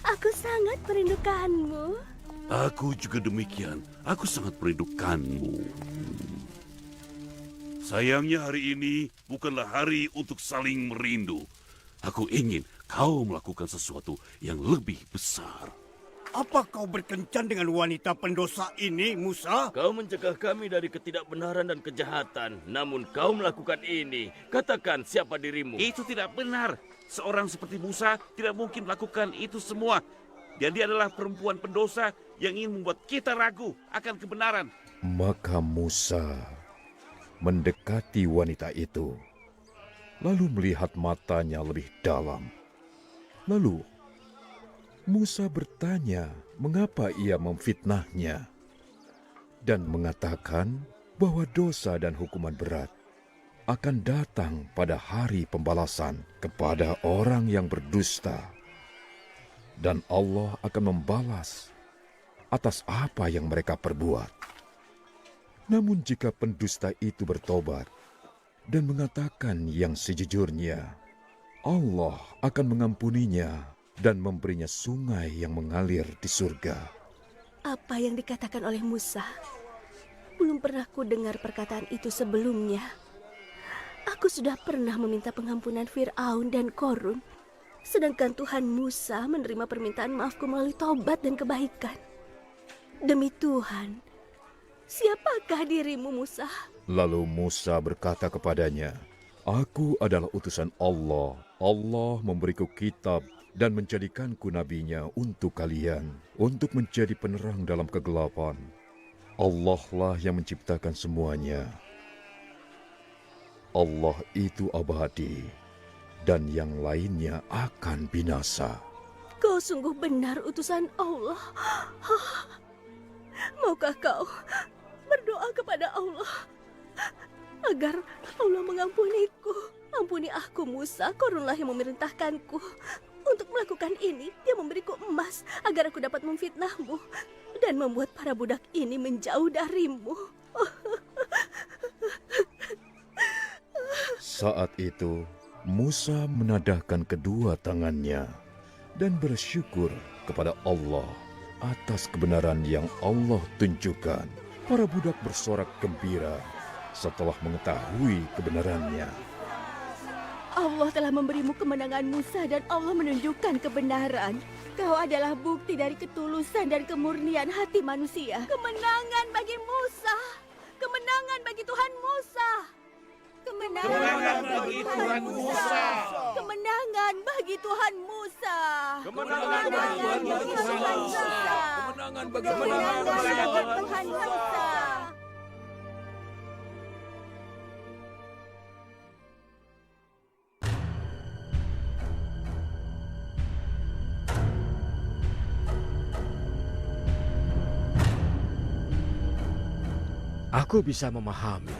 Aku sangat merindukanmu. Aku juga demikian. Aku sangat merindukanmu. Sayangnya hari ini bukanlah hari untuk saling merindu. Aku ingin kau melakukan sesuatu yang lebih besar. Apa kau berkencan dengan wanita pendosa ini, Musa? Kau mencegah kami dari ketidakbenaran dan kejahatan. Namun kau melakukan ini. Katakan siapa dirimu. Itu tidak benar. Seorang seperti Musa tidak mungkin melakukan itu semua. Dan dia adalah perempuan pendosa yang ingin membuat kita ragu akan kebenaran. Maka Musa mendekati wanita itu, lalu melihat matanya lebih dalam. Lalu Musa bertanya mengapa ia memfitnahnya dan mengatakan bahwa dosa dan hukuman berat akan datang pada hari pembalasan kepada orang yang berdusta. Dan Allah akan membalas atas apa yang mereka perbuat. Namun jika pendusta itu bertobat dan mengatakan yang sejujurnya, Allah akan mengampuninya dan memberinya sungai yang mengalir di surga. Apa yang dikatakan oleh Musa? Belum pernah ku dengar perkataan itu sebelumnya. Aku sudah pernah meminta pengampunan Fir'aun dan Korun. Sedangkan Tuhan Musa menerima permintaan maafku melalui taubat dan kebaikan. Demi Tuhan, siapakah dirimu, Musa? Lalu Musa berkata kepadanya, Aku adalah utusan Allah. Allah memberiku kitab dan menjadikanku nabinya untuk kalian, untuk menjadi penerang dalam kegelapan. Allah lah yang menciptakan semuanya. Allah itu abadi, dan yang lainnya akan binasa. Kau sungguh benar utusan Allah. Maukah kau berdoa kepada Allah agar Allah mengampuniku? Ampuni aku, Musa. Korunlah yang memerintahkanku untuk melakukan ini. Dia memberiku emas agar aku dapat memfitnahmu dan membuat para budak ini menjauh darimu. Saat itu Musa menadahkan kedua tangannya dan bersyukur kepada Allah atas kebenaran yang Allah tunjukkan. Para budak bersorak gembira setelah mengetahui kebenarannya. Allah telah memberimu kemenangan, Musa, dan Allah menunjukkan kebenaran. Kau adalah bukti dari ketulusan dan kemurnian hati manusia. Kemenangan bagi Musa. Kemenangan bagi Tuhan Musa. Kemenangan bagi Tuhan Musa. Kemenangan bagi Tuhan Musa. Kemenangan bagi Tuhan Musa. Kemenangan bagi Tuhan Musa. Aku bisa memahami.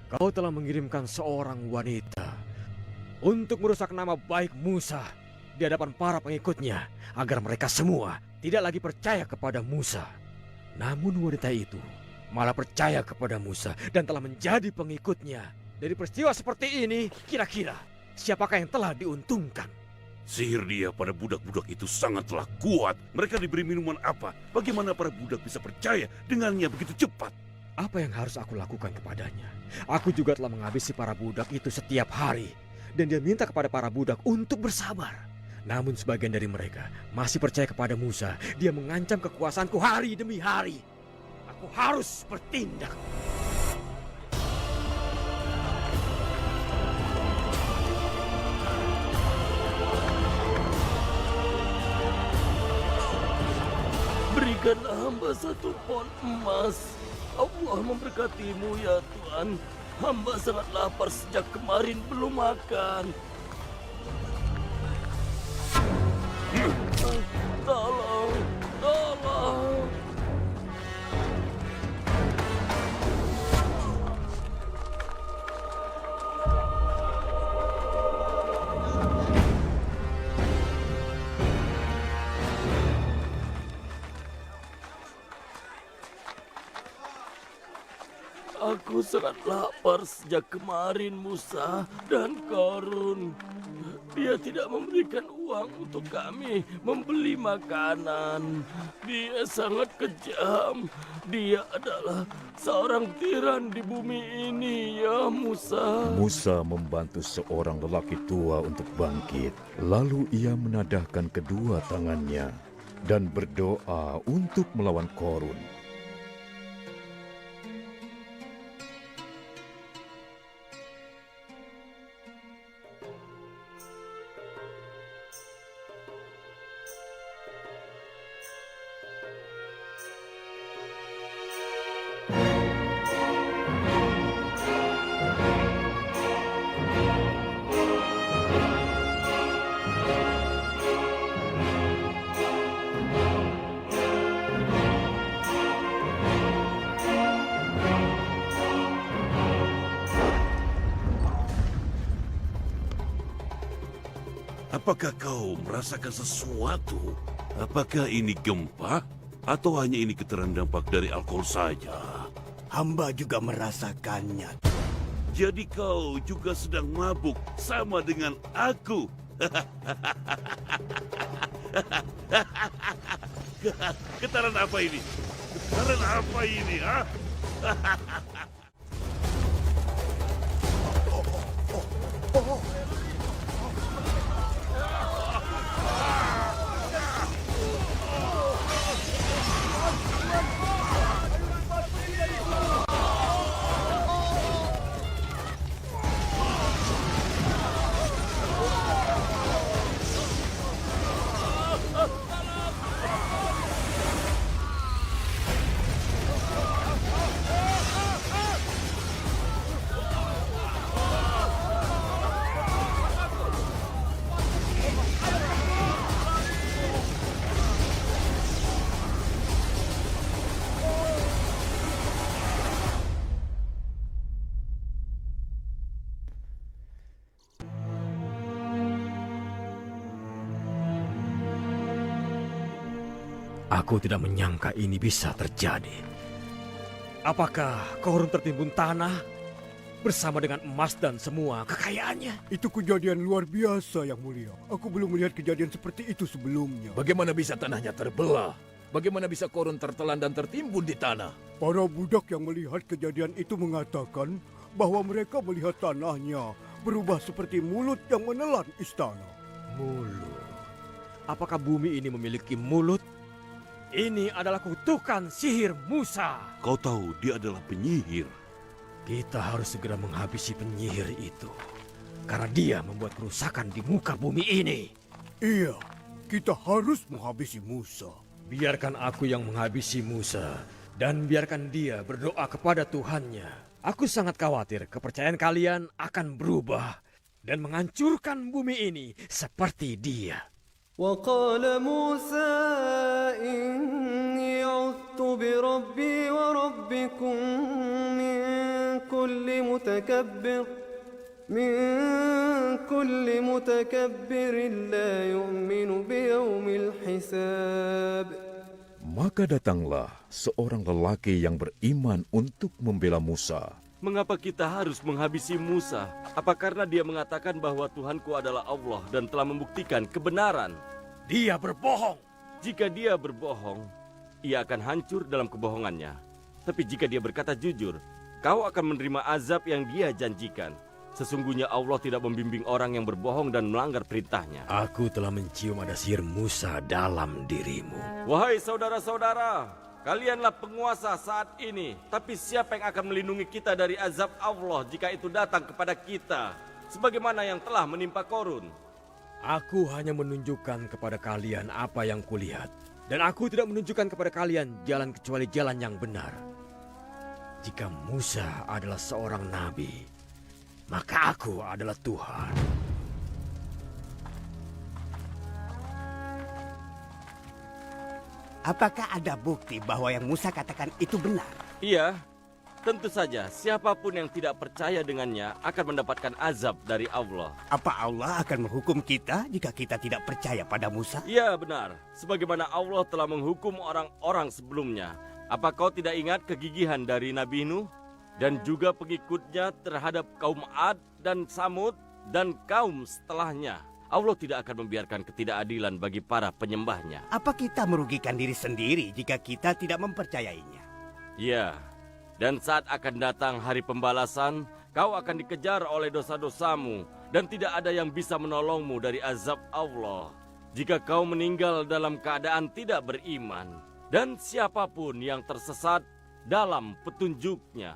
Kau telah mengirimkan seorang wanita untuk merusak nama baik Musa di hadapan para pengikutnya agar mereka semua tidak lagi percaya kepada Musa. Namun wanita itu malah percaya kepada Musa dan telah menjadi pengikutnya. Dari peristiwa seperti ini, kira-kira siapakah yang telah diuntungkan? Sihir dia pada budak-budak itu sangatlah kuat. Mereka diberi minuman apa? Bagaimana para budak bisa percaya dengannya begitu cepat? Apa yang harus aku lakukan kepadanya? Aku juga telah menghabisi para budak itu setiap hari. Dan dia minta kepada para budak untuk bersabar. Namun sebagian dari mereka masih percaya kepada Musa. Dia mengancam kekuasaanku hari demi hari. Aku harus bertindak. Berikanlah hamba 1 pon emas. Allah memberkatimu ya Tuhan. Hamba sangat lapar sejak kemarin belum makan. Tolong, tolong. Aku sangat lapar sejak kemarin, Musa dan Korun. Dia tidak memberikan uang untuk kami membeli makanan. Dia sangat kejam. Dia adalah seorang tiran di bumi ini, ya Musa. Musa membantu seorang lelaki tua untuk bangkit. Lalu ia menadahkan kedua tangannya dan berdoa untuk melawan Korun. Apakah kau merasakan sesuatu? Apakah ini gempa? Atau hanya ini getaran dampak dari alkohol saja? Hamba juga merasakannya. Jadi kau juga sedang mabuk sama dengan aku. Getaran apa ini? Getaran apa ini, ha? Aku tidak menyangka ini bisa terjadi. Apakah Korun tertimbun tanah bersama dengan emas dan semua kekayaannya? Itu kejadian luar biasa, Yang Mulia. Aku belum melihat kejadian seperti itu sebelumnya. Bagaimana bisa tanahnya terbelah? Bagaimana bisa Korun tertelan dan tertimbun di tanah? Para budak yang melihat kejadian itu mengatakan bahwa mereka melihat tanahnya berubah seperti mulut yang menelan istana. Mulut. Apakah bumi ini memiliki mulut? Ini adalah kutukan sihir Musa. Kau tahu dia adalah penyihir. Kita harus segera menghabisi penyihir itu. Karena dia membuat kerusakan di muka bumi ini. Iya, kita harus menghabisi Musa. Biarkan aku yang menghabisi Musa. Dan biarkan dia berdoa kepada Tuhannya. Aku sangat khawatir kepercayaan kalian akan berubah. Dan menghancurkan bumi ini seperti dia. وقال موسى إني عذت بربي وربكم من كل متكبر لا يؤمن بيوم الحساب. Maka datanglah seorang lelaki yang beriman untuk membela Musa. Mengapa kita harus menghabisi Musa? Apa karena dia mengatakan bahwa Tuhanku adalah Allah dan telah membuktikan kebenaran? Dia berbohong. Jika dia berbohong, ia akan hancur dalam kebohongannya. Tapi jika dia berkata jujur, kau akan menerima azab yang dia janjikan. Sesungguhnya Allah tidak membimbing orang yang berbohong dan melanggar perintahnya. Aku telah mencium ada sihir Musa dalam dirimu. Wahai saudara-saudara, kalianlah penguasa saat ini. Tapi siapa yang akan melindungi kita dari azab Allah jika itu datang kepada kita? Sebagaimana yang telah menimpa Korun. Aku hanya menunjukkan kepada kalian apa yang kulihat. Dan aku tidak menunjukkan kepada kalian jalan kecuali jalan yang benar. Jika Musa adalah seorang nabi, maka aku adalah Tuhan. Apakah ada bukti bahwa yang Musa katakan itu benar? Iya, tentu saja siapapun yang tidak percaya dengannya akan mendapatkan azab dari Allah. Apa Allah akan menghukum kita jika kita tidak percaya pada Musa? Iya benar, sebagaimana Allah telah menghukum orang-orang sebelumnya. Apa kau tidak ingat kegigihan dari Nabi Nuh dan juga pengikutnya terhadap kaum Ad dan Samud dan kaum setelahnya? Allah tidak akan membiarkan ketidakadilan bagi para penyembahnya. Apa kita merugikan diri sendiri jika kita tidak mempercayainya? Ya, dan saat akan datang hari pembalasan, kau akan dikejar oleh dosa-dosamu, dan tidak ada yang bisa menolongmu dari azab Allah jika kau meninggal dalam keadaan tidak beriman, dan siapapun yang tersesat dalam petunjuknya.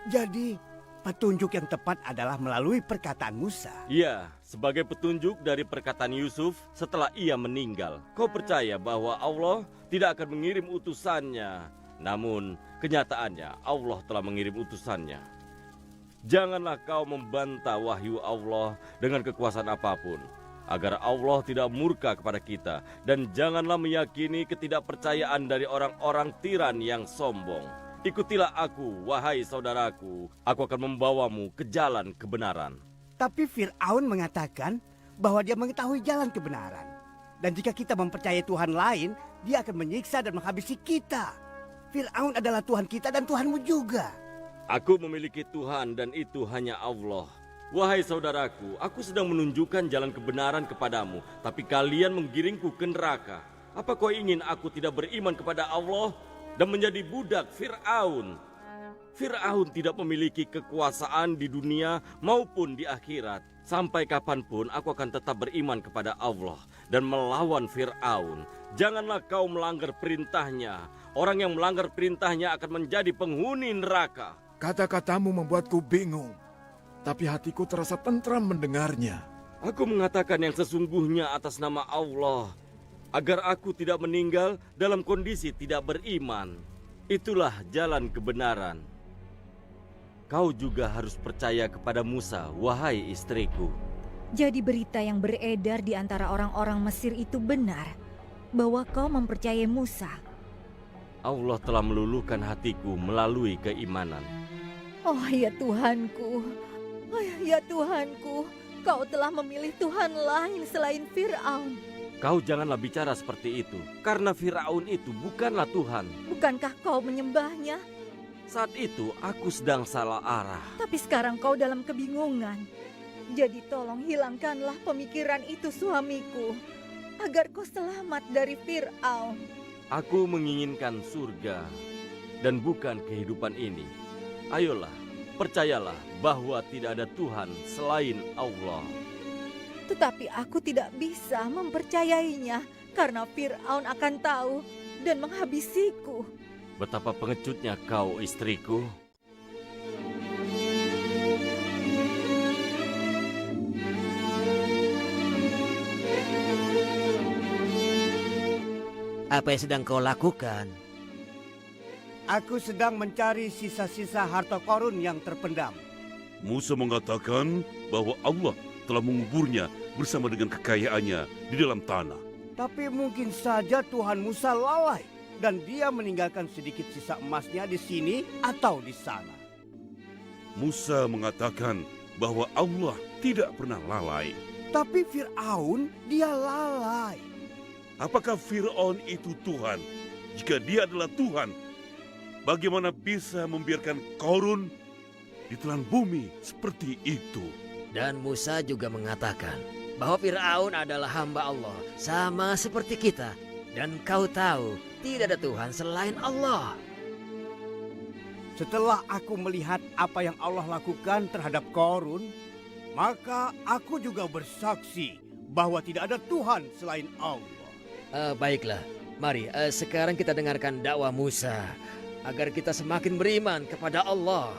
Jadi, petunjuk yang tepat adalah melalui perkataan Musa. Ya, sebagai petunjuk dari perkataan Yusuf setelah ia meninggal. Kau percaya bahwa Allah tidak akan mengirim utusannya, namun kenyataannya Allah telah mengirim utusannya. Janganlah kau membantah wahyu Allah dengan kekuasaan apapun, agar Allah tidak murka kepada kita, dan janganlah meyakini ketidakpercayaan dari orang-orang tiran yang sombong. Ikutilah aku, wahai saudaraku, aku akan membawamu ke jalan kebenaran. Tapi Fir'aun mengatakan bahwa dia mengetahui jalan kebenaran. Dan jika kita mempercayai Tuhan lain, dia akan menyiksa dan menghabisi kita. Fir'aun adalah Tuhan kita dan Tuhanmu juga. Aku memiliki Tuhan dan itu hanya Allah. Wahai saudaraku, aku sedang menunjukkan jalan kebenaran kepadamu, tapi kalian menggiringku ke neraka. Apa kau ingin aku tidak beriman kepada Allah dan menjadi budak Fir'aun? Fir'aun tidak memiliki kekuasaan di dunia maupun di akhirat. Sampai kapanpun aku akan tetap beriman kepada Allah dan melawan Fir'aun. Janganlah kau melanggar perintahnya. Orang yang melanggar perintahnya akan menjadi penghuni neraka. Kata-katamu membuatku bingung, tapi hatiku terasa tentram mendengarnya. Aku mengatakan yang sesungguhnya atas nama Allah, agar aku tidak meninggal dalam kondisi tidak beriman. Itulah jalan kebenaran. Kau juga harus percaya kepada Musa, wahai istriku. Jadi berita yang beredar di antara orang-orang Mesir itu benar, bahwa kau mempercayai Musa. Allah telah meluluhkan hatiku melalui keimanan. Oh ya Tuhanku, ya Tuhanku, kau telah memilih Tuhan lain selain Fir'aun. Kau janganlah bicara seperti itu, karena Fir'aun itu bukanlah Tuhan. Bukankah kau menyembahnya? Saat itu aku sedang salah arah. Tapi sekarang kau dalam kebingungan. Jadi tolong hilangkanlah pemikiran itu suamiku, agar kau selamat dari Fir'aun. Aku menginginkan surga dan bukan kehidupan ini. Ayolah, percayalah bahwa tidak ada Tuhan selain Allah. Tetapi aku tidak bisa mempercayainya karena Fir'aun akan tahu dan menghabisiku. Betapa pengecutnya kau, istriku. Apa yang sedang kau lakukan? Aku sedang mencari sisa-sisa harta Korun yang terpendam. Musa mengatakan bahwa Allah telah menguburnya bersama dengan kekayaannya di dalam tanah. Tapi mungkin saja Tuhan Musa lalai dan dia meninggalkan sedikit sisa emasnya di sini atau di sana. Musa mengatakan bahwa Allah tidak pernah lalai. Tapi Fir'aun, dia lalai. Apakah Fir'aun itu Tuhan? Jika dia adalah Tuhan, bagaimana bisa membiarkan Korun ditelan bumi seperti itu? Dan Musa juga mengatakan bahwa Fir'aun adalah hamba Allah, sama seperti kita. Dan kau tahu, tidak ada Tuhan selain Allah. Setelah aku melihat apa yang Allah lakukan terhadap Korun, maka aku juga bersaksi bahwa tidak ada Tuhan selain Allah. Baiklah, mari sekarang kita dengarkan dakwah Musa agar kita semakin beriman kepada Allah.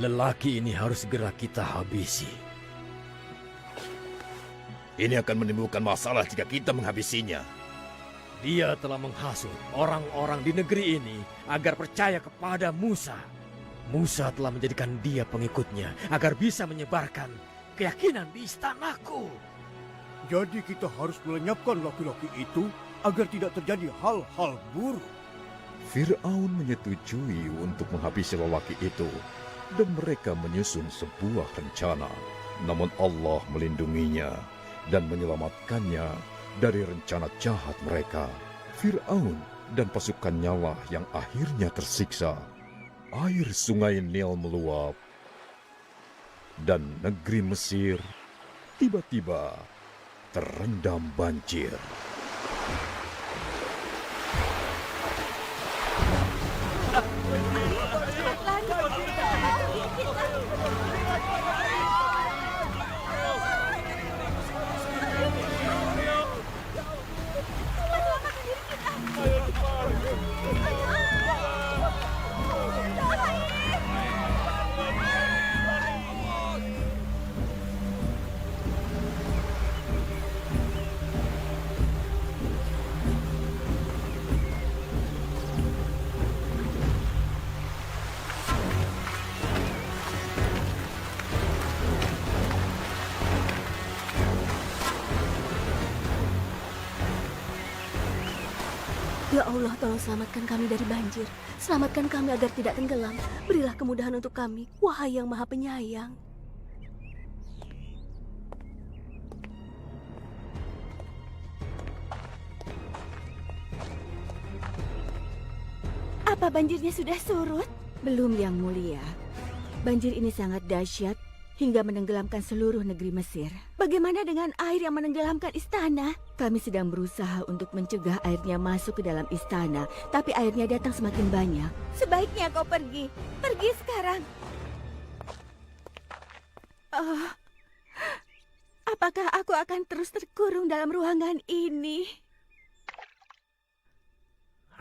Lelaki ini harus segera kita habisi. Ini akan menimbulkan masalah jika kita menghabisinya. Dia telah menghasut orang-orang di negeri ini agar percaya kepada Musa. Musa telah menjadikan dia pengikutnya agar bisa menyebarkan keyakinan di istanaku. Jadi kita harus melenyapkan laki-laki itu agar tidak terjadi hal-hal buruk. Fir'aun menyetujui untuk menghabisi lelaki itu. dan mereka menyusun sebuah rencana. Namun Allah melindunginya dan menyelamatkannya dari rencana jahat mereka. Fir'aun dan pasukannya lah yang akhirnya tersiksa. Air sungai Nil meluap, dan negeri Mesir tiba-tiba terendam banjir. Ya Allah, tolong selamatkan kami dari banjir. Selamatkan kami agar tidak tenggelam. Berilah kemudahan untuk kami, wahai yang maha penyayang. Apa banjirnya sudah surut? Belum, Yang Mulia. Banjir ini sangat dahsyat hingga menenggelamkan seluruh negeri Mesir. Bagaimana dengan air yang menenggelamkan istana? Kami sedang berusaha untuk mencegah airnya masuk ke dalam istana, tapi airnya datang semakin banyak. Sebaiknya kau pergi. Pergi sekarang. Oh, apakah aku akan terus terkurung dalam ruangan ini?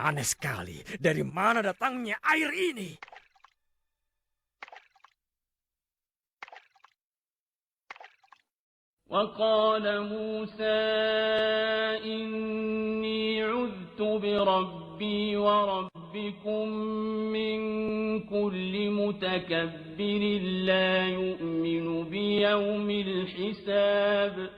Aneh sekali, dari mana datangnya air ini? وقال موسى إني عذت بربي وربكم من كل متكبر لا يؤمن بيوم الحساب